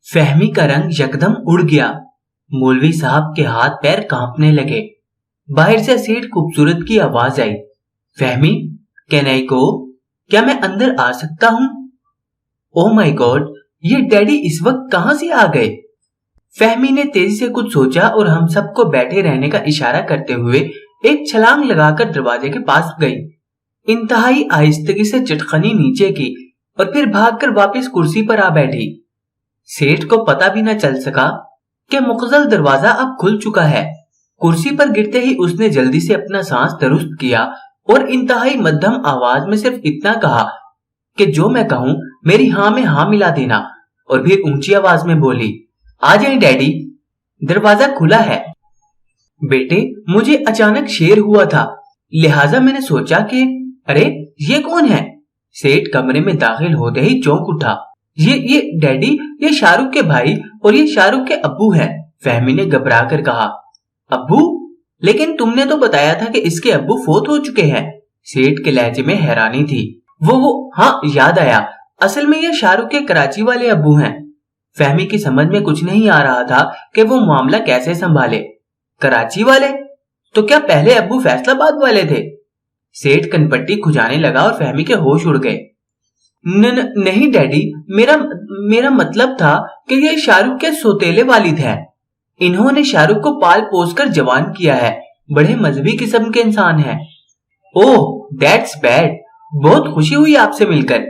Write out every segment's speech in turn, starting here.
فہمی کا رنگ یکدم اڑ گیا۔ مولوی صاحب کے ہاتھ پیر کانپنے لگے۔ باہر سے سیٹھ خوبصورت کی آواز آئی، فہمی، کین آئی گو؟ کیا میں اندر آ سکتا ہوں؟ او مائی گاڈ، یہ ڈیڈی اس وقت کہاں سے آ گئے؟ فہمی نے تیزی سے کچھ سوچا اور ہم سب کو بیٹھے رہنے کا اشارہ کرتے ہوئے ایک چھلانگ لگا کر دروازے کے پاس گئی۔ انتہائی آہستگی سے چٹخنی نیچے کی اور پھر بھاگ کر واپس کرسی پر آ بیٹھی۔ سیٹھ کو پتہ بھی نہ چل سکا کہ مخزل دروازہ اب کھل چکا ہے۔ کرسی پر گرتے ہی اس نے جلدی سے اپنا سانس درست کیا اور انتہائی مدھم آواز میں صرف اتنا کہا کہ جو میں کہوں میری ہاں میں ہاں ملا دینا، اور پھر اونچی آواز میں بولی، آ جائیں ڈیڈی، دروازہ کھلا ہے۔ بیٹے، مجھے اچانک شیر ہوا تھا، لہٰذا میں نے سوچا کہ ارے یہ کون ہے؟ سیٹھ کمرے میں داخل ہوتے ہی چونک اٹھا۔ یہ ڈیڈی، یہ شاہ رخ کے بھائی اور یہ شاہ رخ کے ابو ہیں، فہمی نے گھبرا کر کہا۔ ابو؟ لیکن تم نے تو بتایا تھا کہ اس کے ابو فوت ہو چکے ہیں۔ سیٹھ کے لہجے میں حیرانی تھی۔ وہ ہاں، یاد آیا، اصل میں یہ شاہ رخ کے کراچی والے ابو ہیں۔ فہمی کی سمجھ میں کچھ نہیں آ رہا تھا کہ وہ معاملہ کیسے سنبھالے۔ کراچی والے؟ تو کیا پہلے ابو فیصل آباد والے تھے؟ سیٹھ کنپٹی کھجانے لگا اور فہمی کے ہوش اڑ گئے۔ نہیں ڈیڈی، میرا مطلب تھا کہ یہ شاہ رخ کے سوتیلے والد ہیں۔ انہوں نے شاہ رخ کو پال پوس کر جوان کیا ہے، بڑے مذہبی قسم کے انسان ہیں۔ اوہ دیٹس بیڈ، بہت خوشی ہوئی آپ سے مل کر۔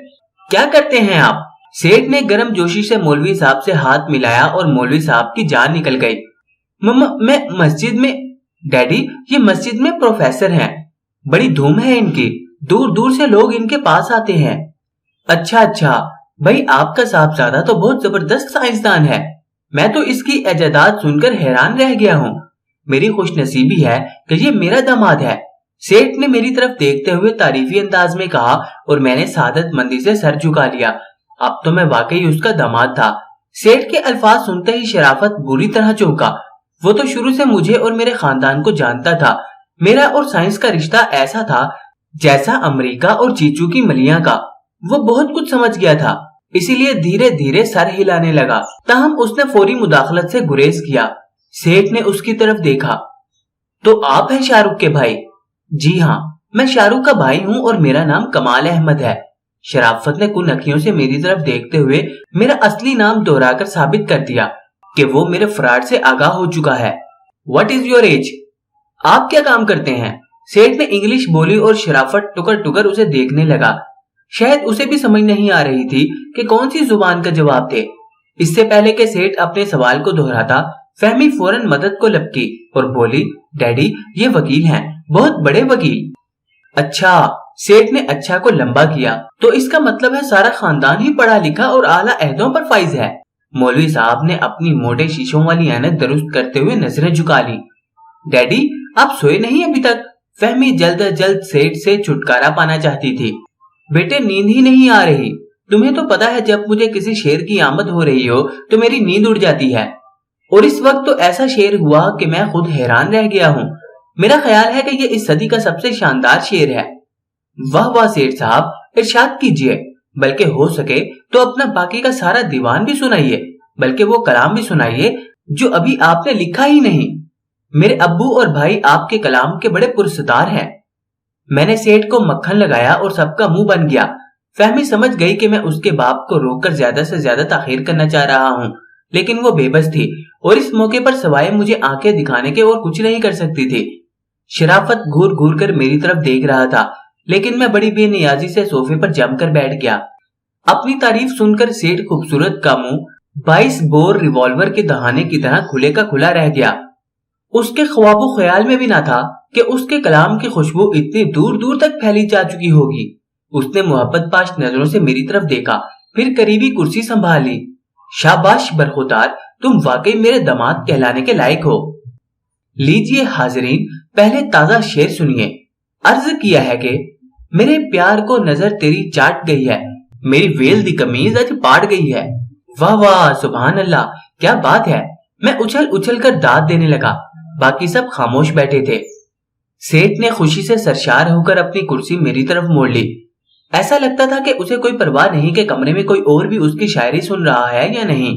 کیا کرتے ہیں آپ؟ سیٹھ نے گرم جوشی سے مولوی صاحب سے ہاتھ ملایا اور مولوی صاحب کی جان نکل گئی۔ میں مسجد میں، ڈیڈی یہ مسجد میں پروفیسر ہیں، بڑی دھوم ہے ان کی، دور دور سے لوگ ان کے پاس آتے ہیں۔ اچھا، بھائی آپ کا صاحبزادہ تو بہت زبردست سائنسدان ہے، میں تو اس کی ایجادات سن کر حیران رہ گیا ہوں۔ میری خوش نصیبی ہے کہ یہ میرا داماد ہے، سیٹھ نے میری طرف دیکھتے ہوئے تعریفی انداز میں کہا اور میں نے سعادت مندی سے سر جھکا لیا۔ اب تو میں واقعی اس کا داماد تھا۔ سیٹھ کے الفاظ سنتے ہی شرافت بری طرح چونکا۔ وہ تو شروع سے مجھے اور میرے خاندان کو جانتا تھا۔ میرا اور سائنس کا رشتہ ایسا تھا جیسا امریکہ اور چیچو کی ملیاں کا۔ وہ بہت کچھ سمجھ گیا تھا، اسی لیے دھیرے دھیرے سر ہلانے لگا، تاہم اس نے فوری مداخلت سے گریز کیا۔ سیٹھ نے اس کی طرف دیکھا۔ تو آپ ہیں شاہ رخ کے بھائی؟ جی ہاں، میں شاہ رخ کا بھائی ہوں اور میرا نام کمال احمد ہے۔ شرافت نے کن اکھیوں سے میری طرف دیکھتے ہوئے میرا اصلی نام دہرا کر ثابت کر دیا کہ وہ میرے فراڈ سے آگاہ ہو چکا ہے۔ What is your age؟ آپ کیا کام کرتے ہیں؟ سیٹھ نے انگلش بولی اور شرافت ٹکر ٹکر اسے دیکھنے لگا۔ شاید اسے بھی سمجھ نہیں آ رہی تھی کہ کون سی زبان کا جواب دے۔ اس سے پہلے کہ سیٹھ اپنے سوال کو دہراتا، فہمی فوراً مدد کو لپکی اور بولی، ڈیڈی یہ وکیل ہیں، بہت بڑے وکیل۔ اچھا، سیٹھ نے اچھا کو لمبا کیا، تو اس کا مطلب ہے سارا خاندان ہی پڑھا لکھا اور اعلیٰ عہدوں پر فائز ہے۔ مولوی صاحب نے اپنی موٹے شیشوں والی عینک درست کرتے ہوئے نظریں جھکا لی۔ ڈیڈی آپ سوئے نہیں ابھی تک؟ فہمی جلد از جلد سیٹھ سے چھٹکارا پانا چاہتی تھی۔ بیٹے نیند ہی نہیں آ رہی، تمہیں تو پتا ہے جب مجھے کسی شیر کی آمد ہو رہی ہو تو میری نیند اڑ جاتی ہے، اور اس وقت تو ایسا شیر ہوا کہ میں خود حیران رہ گیا ہوں۔ میرا خیال ہے کہ یہ اس صدی کا سب سے شاندار شیر ہے۔ واہ واہ سیٹھ صاحب، ارشاد کیجئے، بلکہ ہو سکے تو اپنا باقی کا سارا دیوان بھی سنائیے، بلکہ وہ کلام بھی سنائیے جو ابھی آپ نے لکھا ہی نہیں۔ میرے ابو اور بھائی آپ کے کلام کے بڑے پرستار ہیں۔ میں نے سیٹھ کو مکھن لگایا اور سب کا منہ بن گیا۔ فہمی سمجھ گئی کہ میں اس کے باپ کو روک کر زیادہ سے زیادہ تاخیر کرنا چاہ رہا ہوں، لیکن وہ بے بس تھی اور اس موقع پر سوائے مجھے آنکھیں دکھانے کے اور کچھ نہیں کر سکتی تھی۔ شرافت گھور گھور کر میری طرف دیکھ رہا تھا، لیکن میں بڑی بے نیازی سے صوفے پر جم کر بیٹھ گیا۔ اپنی تعریف سن کر سیٹھ خوبصورت کا منہ 22 بور ریوالور کے دہانے کی طرح کھلے کا کھلا رہ گیا۔ اس کے خواب و خیال میں بھی نہ تھا کہ اس کے کلام کی خوشبو اتنی دور دور تک پھیلی جا چکی ہوگی۔ اس نے محبت پاش نظروں سے میری طرف دیکھا، پھر قریبی کرسی سنبھال لی۔ شاباش برخودار، تم واقعی میرے داماد کہلانے کے لائق ہو۔ لیجئے حاضرین، پہلے تازہ شعر سنیے۔ عرض کیا ہے کہ میرے پیار کو نظر تیری چاٹ گئی ہے، میری ویل دی قمیض اج پاٹ گئی ہے۔ واہ واہ، سبحان اللہ، کیا بات ہے۔ میں اچھل اچھل کر داد دینے لگا، باقی سب خاموش بیٹھے تھے۔ سیٹھ نے خوشی سے سرشار ہو کر اپنی کرسی میری طرف موڑ لی۔ ایسا لگتا تھا کہ اسے کوئی پرواہ نہیں کہ کمرے میں کوئی اور بھی اس کی شاعری سن رہا ہے یا نہیں۔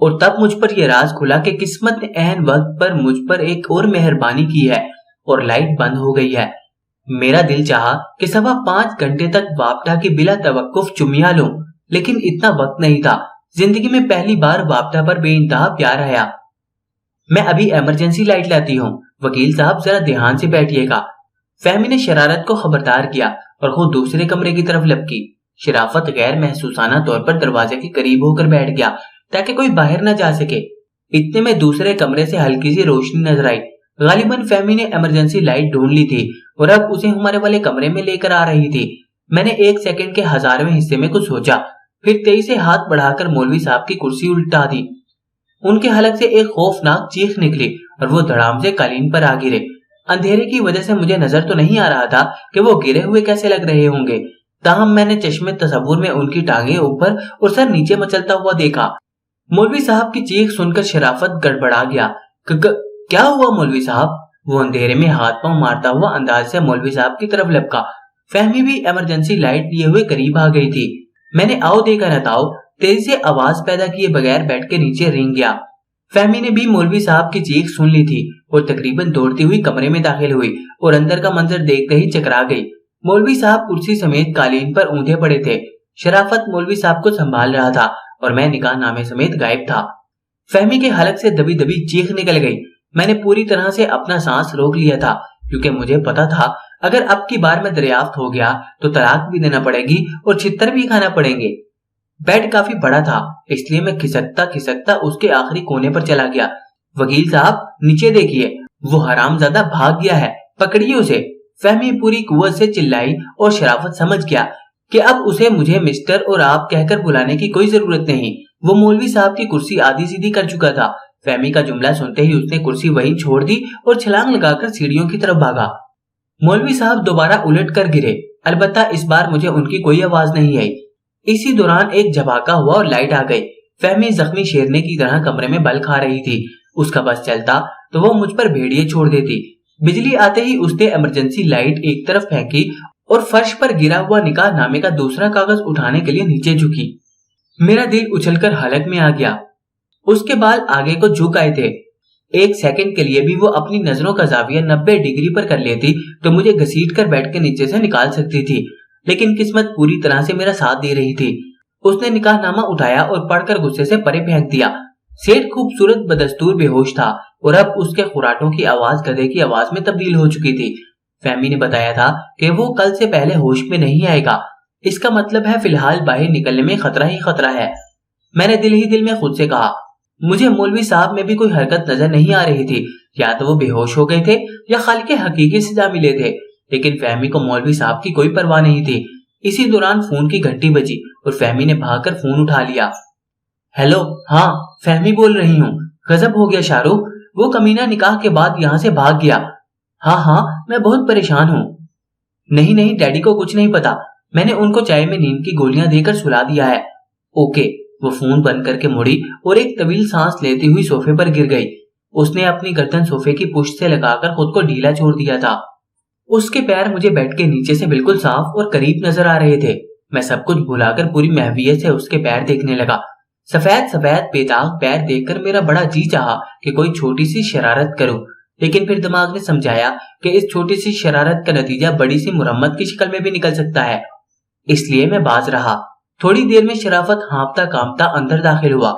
اور تب مجھ پر یہ راز کھلا کہ قسمت نے عین وقت پر مجھ پر ایک اور مہربانی کی ہے اور لائٹ بند ہو گئی ہے۔ میرا دل چاہا کہ 5.25 گھنٹے تک وابڈا کی بلا توقف چمیاں لوں، لیکن اتنا وقت نہیں تھا۔ زندگی میں پہلی بار وابڈا پر بے انتہا پیار آیا۔ میں ابھی ایمرجنسی لائٹ لاتی ہوں، وکیل صاحب ذرا دھیان سے بیٹھیے گا۔ فہمی نے شرارت کو خبردار کیا اور خود دوسرے کمرے کی طرف لپکی۔ شرافت غیر محسوسانہ طور پر دروازے کے قریب ہو کر بیٹھ گیا تاکہ کوئی باہر نہ جا سکے۔ اتنے میں دوسرے کمرے سے ہلکی سی روشنی نظر آئی۔ غالباً فہمی نے ایمرجنسی لائٹ ڈھونڈ لی تھی اور اب اسے ہمارے والے کمرے میں لے کر آ رہی تھی۔ میں نے 1 سیکنڈ کے 1000ویں حصے میں کچھ سوچا، پھر تیزی سے ہاتھ بڑھا کر مولوی صاحب کی کرسی الٹا دی۔ ان کے حلق سے ایک خوفناک چیخ نکلی اور وہ دھڑام سے قالین پر آ گرے۔ اندھیرے کی وجہ سے مجھے نظر تو نہیں آ رہا تھا کہ وہ گرے ہوئے کیسے لگ رہے ہوں گے، تاہم میں نے چشمے تصور میں ان کی ٹانگیں اوپر اور سر نیچے مچلتا ہوا دیکھا۔ مولوی صاحب کی چیخ سن کر شرافت گڑبڑا گیا۔ کیا ہوا مولوی صاحب؟ وہ اندھیرے میں ہاتھ پاؤں مارتا ہوا انداز سے مولوی صاحب کی طرف لپکا۔ فہمی بھی ایمرجنسی لائٹ لیے ہوئے قریب آ گئی تھی۔ میں نے آؤ دیکھا نہ تاؤ تیزی سے آواز پیدا کیے بغیر بیٹھ کے نیچے رینگ گیا۔ فہمی نے بھی مولوی صاحب کی چیخ سن لی تھی اور تقریباً دوڑتی ہوئی کمرے میں داخل ہوئی اور اندر کا منظر دیکھتے ہی چکرا گئی۔ مولوی صاحب کرسی سمیت قالین پر اونھے پڑے تھے۔ شرافت مولوی صاحب کو سنبھال رہا تھا اور میں نکاح نامے سمیت غائب تھا۔ فہمی کے حلق سے دبی دبی چیخ نکل گئی۔ میں نے پوری طرح سے اپنا سانس روک لیا تھا کیونکہ مجھے پتا تھا اگر اب کی بار میں دریافت ہو گیا تو طلاق بھی دینا پڑے گی اور چھتر بھی کھانا پڑیں گے۔ بیڈ کافی بڑا تھا اس لیے میں کھسکتا کھسکتا اس کے آخری کونے پر چلا گیا۔ وکیل صاحب نیچے دیکھیے، وہ حرامزادہ بھاگ گیا ہے، پکڑیے اسے۔ فہمی پوری قوت سے چلائی اور شرافت سمجھ گیا کہ اب اسے مجھے مسٹر اور آپ کہہ کر بلانے کی کوئی ضرورت نہیں۔ وہ مولوی صاحب کی کرسی آدھی سیدھی کر چکا تھا۔ فہمی کا جملہ سنتے ہی اس نے کرسی وہیں چھوڑ دی اور چھلانگ لگا کر سیڑھیوں کی طرف بھاگا۔ مولوی صاحب دوبارہ الٹ کر گرے، البتہ اس بار مجھے ان کی کوئی آواز نہیں آئی۔ اسی دوران ایک جھپاکا ہوا اور لائٹ آ گئی۔ فہمی زخمی شیرنے کی طرح کمرے میں بل کھا رہی تھی۔ اس کا بس چلتا تو وہ مجھ پر بھیڑیے چھوڑ دیتی۔ بجلی آتے ہی اس نے ایمرجنسی لائٹ ایک طرف پھینکی اور فرش پر گرا ہوا نکاح نامے کا دوسرا کاغذ اٹھانے کے لیے نیچے جھکی۔ میرا دل اچھل کر حلق میں آ گیا۔ اس کے بال آگے کو جھک آئے تھے۔ 1 سیکنڈ کے لیے بھی وہ اپنی نظروں کا زاویہ 90 ڈگری پر کر لیتی تو مجھے گھسیٹ کر بیٹھ کے نیچے سے نکال سکتی تھی، لیکن قسمت پوری طرح سے میرا ساتھ دے رہی تھی۔ اس نے نکاح نامہ اٹھایا اور پڑھ کر غصے سے پرے پھینک دیا۔ سیٹھ خوبصورت بدستور بے ہوش تھا اور اب اس کے خراٹوں کی آواز گدھے کی آواز میں تبدیل ہو چکی تھی۔ فہمی نے بتایا تھا کہ وہ کل سے پہلے ہوش میں نہیں آئے گا۔ اس کا مطلب ہے فی الحال باہر نکلنے میں خطرہ ہی خطرہ ہے۔ میں نے دل ہی دل میں خود سے کہا۔ مجھے مولوی صاحب میں بھی کوئی حرکت نظر نہیں آ رہی تھی، یا تو وہ بے ہوش ہو گئے تھے یا خالق حقیقی سزا ملے تھے، لیکن فہمی کو مولوی صاحب کی کوئی پرواہ نہیں تھی۔ اسی دوران فون کی گھنٹی بجی اور فہمی نے بھاگ کر فون اٹھا لیا۔ ہیلو، ہاں فہمی بول رہی ہوں۔ غضب ہو گیا شاہ رخ، وہ کمینہ نکاح کے بعد یہاں سے بھاگ گیا۔ ہاں میں بہت پریشان ہوں۔ نہیں ڈیڈی کو کچھ نہیں پتا، میں نے ان کو چائے میں نیند کی گولیاں دے کر سلا دیا ہے۔ اوکے۔ وہ فون بند کر کے مڑی اور ایک طویل سانس لیتی ہوئی صوفے پر گر گئی۔ اس نے اپنی گردن صوفے کی پشت سے لگا کر خود کو ڈھیلا چھوڑ دیا تھا۔ اس کے پیر مجھے بیڈ کے نیچے سے بالکل صاف اور قریب نظر آ رہے تھے۔ میں سب کچھ بھلا کر پوری محویت سے اس کے پیر دیکھنے لگا۔ سفید بے داغ پیر دیکھ کر میرا بڑا جی چاہا کہ کوئی چھوٹی سی شرارت کروں، لیکن پھر دماغ نے سمجھایا کہ اس چھوٹی سی شرارت کا نتیجہ بڑی سی مرمت کی شکل میں بھی نکل سکتا ہے، اس لیے میں باز رہا۔ تھوڑی دیر میں شرافت ہانپتا کانپتا اندر داخل ہوا۔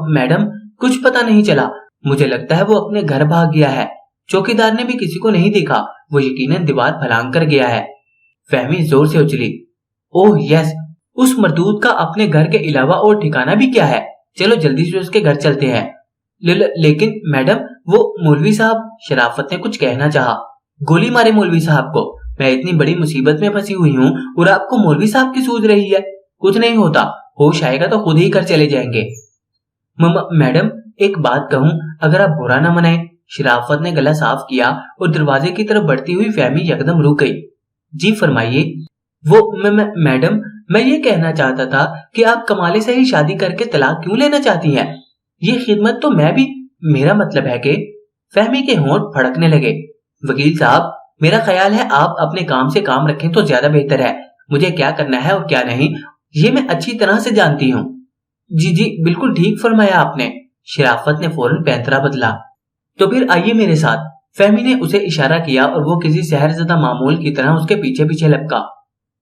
میڈم کچھ پتا نہیں چلا، مجھے لگتا ہے وہ اپنے گھر بھاگ گیا ہے۔ چوکیدار نے بھی کسی کو نہیں دیکھا، وہ یقیناً دیوار پھلانگ کر گیا ہے۔ فہمی زور سے اچھلی۔ اوہ یس، اس مردود کا اپنے گھر کے علاوہ اور ٹھکانہ بھی کیا ہے؟ چلو جلدی سے اس کے گھر چلتے ہیں۔ لیکن میڈم وہ مولوی صاحب، شرافت نے کچھ کہنا چاہا۔ گولی مارے مولوی صاحب کو، میں اتنی بڑی مصیبت میں پھنسی ہوئی ہوں اور آپ کو مولوی صاحب کی سوچ رہی ہے۔ کچھ نہیں ہوتا، ہوش آئے گا تو خود ہی گھر چلے جائیں گے۔ میڈم ایک بات کہوں، اگر آپ برا نہ منائیں۔ شرافت نے گلا صاف کیا اور دروازے کی طرف بڑھتی ہوئی فہمی یکدم رک گئی۔ جی فرمائیے۔ وہ میڈم میں یہ کہنا چاہتا تھا کہ آپ کمالے سے ہی شادی کر کے طلاق کیوں لینا چاہتی ہیں؟ یہ خدمت تو میں بھی، میرا مطلب ہے کہ فہمی کے ہونٹ پھڑکنے لگے۔ وکیل صاحب میرا خیال ہے آپ اپنے کام سے کام رکھیں تو زیادہ بہتر ہے۔ مجھے کیا کرنا ہے اور کیا نہیں یہ میں اچھی طرح سے جانتی ہوں۔ جی بالکل ٹھیک فرمایا آپ نے، شرافت نے فوراً پینترا بدلا۔ تو پھر آئیے میرے ساتھ۔ فہمی نے اسے اشارہ کیا اور وہ کسی سحر زدہ معمول کی طرح اس کے پیچھے پیچھے لپکا۔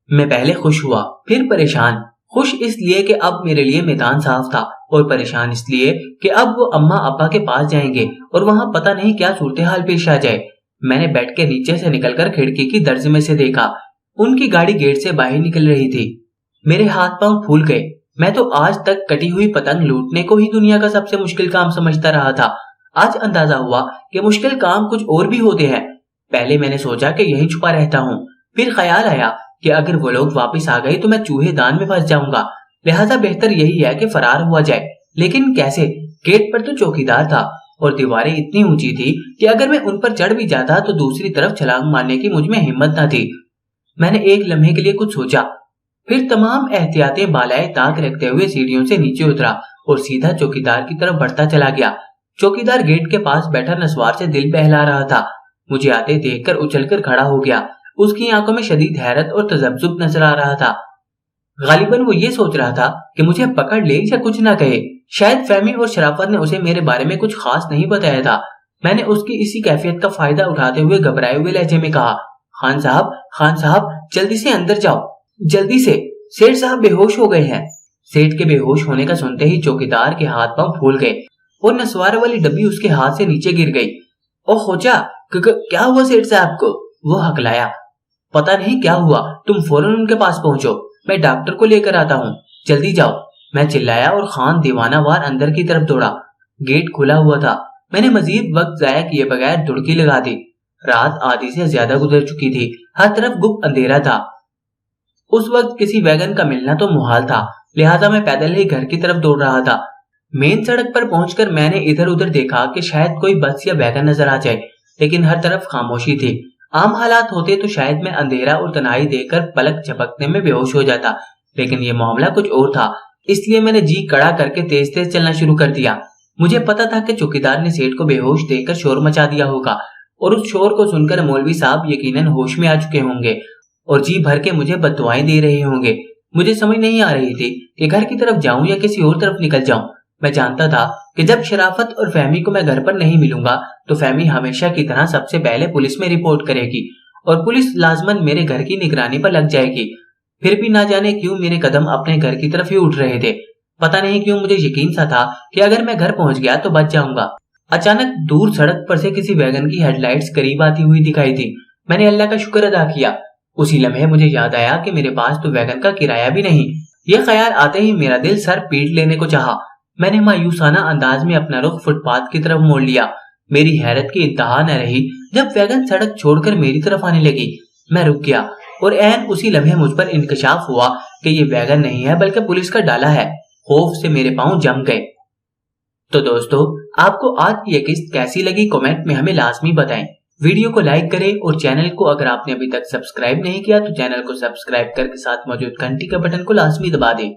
میں پہلے خوش ہوا، پھر پریشان۔ خوش اس لیے کہ اب میرے لیے میدان صاف تھا، اور پریشان اس لیے کہ اب وہ اماں ابا کے پاس جائیں گے اور وہاں پتہ نہیں کیا صورتحال پیش آ جائے۔ میں نے بیڈ کے نیچے سے نکل کر کھڑکی کی درز میں سے دیکھا، ان کی گاڑی گیٹ سے باہر نکل رہی تھی۔ میرے ہاتھ پاؤں پھول گئے۔ میں تو آج تک کٹی ہوئی پتنگ لوٹنے کو ہی دنیا کا سب سے مشکل کام سمجھتا رہا تھا۔ آج اندازہ ہوا کہ مشکل کام کچھ اور بھی ہوتے ہیں۔ پہلے میں نے سوچا کہ یہیں چھپا رہتا ہوں، پھر خیال آیا کہ اگر وہ لوگ واپس آ گئے تو میں چوہے دان میں پھنس جاؤں گا، لہٰذا بہتر یہی ہے کہ فرار ہوا جائے۔ لیکن کیسے؟ گیٹ پر تو چوکیدار تھا اور دیواریں اتنی اونچی تھی کہ اگر میں ان پر چڑھ بھی جاتا تو دوسری طرف چھلانگ مارنے کی مجھ میں ہمت نہ تھی۔ میں نے ایک لمحے کے لیے کچھ سوچا، پھر تمام احتیاطیں بالائے طاق رکھتے ہوئے سیڑھیوں سے نیچے اترا اور سیدھا چوکیدار کی طرف بڑھتا چلا گیا۔ چوکیدار گیٹ کے پاس بیٹھا نسوار سے دل بہلا رہا تھا۔ مجھے آتے دیکھ کر اچھل کر کھڑا ہو گیا۔ اس کی آنکھوں میں شدید حیرت اور تذبذب نظر آ رہا تھا۔ غالباً وہ یہ سوچ رہا تھا کہ مجھے پکڑ لے یا کچھ نہ کہے۔ شاید فہمی اور شرافت نے اسے میرے بارے میں کچھ خاص نہیں بتایا تھا۔ میں نے اس کی اسی کیفیت کا فائدہ اٹھاتے ہوئے گھبرائے ہوئے لہجے میں کہا، خان صاحب جلدی سے اندر جاؤ، جلدی سے، سیٹھ صاحب بے ہوش ہو گئے ہیں۔ سیٹھ کے بے ہوش ہونے کا سنتے ہی چوکیدار کے ہاتھ پاؤں پھول گئے اور نسوار والی ڈبی اس کے ہاتھ سے نیچے گر گئی۔ او خوچا، کیا ہوا سیٹھ صاحب کو؟ وہ ہکلایا۔ پتہ نہیں کیا ہوا، تم فوراً ان کے پاس پہنچو، میں ڈاکٹر کو لے کر آتا ہوں، جلدی جاؤ، میں چلایا اور خان دیوانہ وار اندر کی طرف دوڑا۔ گیٹ کھلا ہوا تھا۔ میں نے مزید وقت ضائع کیے بغیر دڑکی لگا دی۔ رات آدھی سے زیادہ گزر چکی تھی، ہر طرف گپ اندھیرا تھا۔ اس وقت کسی ویگن کا ملنا تو محال تھا، لہٰذا میں پیدل ہی گھر کی طرف دوڑ رہا تھا۔ مین سڑک پر پہنچ کر میں نے ادھر ادھر دیکھا کہ شاید کوئی بس یا ویگن نظر آ جائے، لیکن ہر طرف خاموشی تھی۔ عام حالات ہوتے تو شاید میں اندھیرا اور تنہائی دیکھ کر پلک جھپکنے میں بے ہوش ہو جاتا، لیکن یہ معاملہ کچھ اور تھا، اس لیے میں نے جی کڑا کر کے تیز تیز چلنا شروع کر دیا۔ مجھے پتا تھا کہ چوکیدار نے سیٹھ کو بے ہوش دیکھ کر شور مچا دیا ہوگا، اور اس شور کو سن کر مولوی صاحب یقیناً ہوش میں آ چکے ہوں گے اور جی بھر کے مجھے بد دعائیں دے رہے ہوں گے۔ مجھے سمجھ نہیں آ رہی تھی کہ گھر کی طرف جاؤں یا کسی اور طرف نکل جاؤں۔ میں جانتا تھا کہ جب شرافت اور فہمی کو میں گھر پر نہیں ملوں گا تو فہمی ہمیشہ کی طرح سب سے پہلے پولیس میں رپورٹ کرے گی اور پولیس لازماً میرے گھر کی نگرانی پر لگ جائے گی۔ پھر بھی نہ جانے کیوں میرے قدم اپنے گھر کی طرف ہی اٹھ رہے تھے۔ پتہ نہیں کیوں مجھے یقین سا تھا کہ اگر میں گھر پہنچ گیا تو بچ جاؤں گا۔ اچانک دور سڑک پر سے کسی ویگن کی ہیڈ لائٹس قریب آتی ہوئی دکھائی تھی۔ میں نے اللہ کا شکر ادا کیا۔ اسی لمحے مجھے یاد آیا کہ میرے پاس تو ویگن کا کرایہ بھی نہیں۔ یہ خیال آتے ہی میرا دل سر پیٹ لینے کو چاہا۔ میں نے مایوسانہ انداز میں اپنا رخ فٹ پاتھ کی طرف موڑ لیا۔ میری حیرت کی انتہا نہ رہی جب ویگن سڑک چھوڑ کر میری طرف آنے لگی۔ میں رک گیا اور عین اسی لمحے مجھ پر انکشاف ہوا کہ یہ ویگن نہیں ہے بلکہ پولیس کا ڈالا ہے۔ خوف سے میرے پاؤں جم گئے۔ تو دوستو، آپ کو آج کی یہ قسط کیسی لگی کمنٹ میں ہمیں لازمی بتائیں۔ ویڈیو کو لائک کریں اور چینل کو اگر آپ نے ابھی تک سبسکرائب نہیں کیا تو چینل کو سبسکرائب کر کے ساتھ موجود گھنٹی کے بٹن کو لازمی دبا دیں۔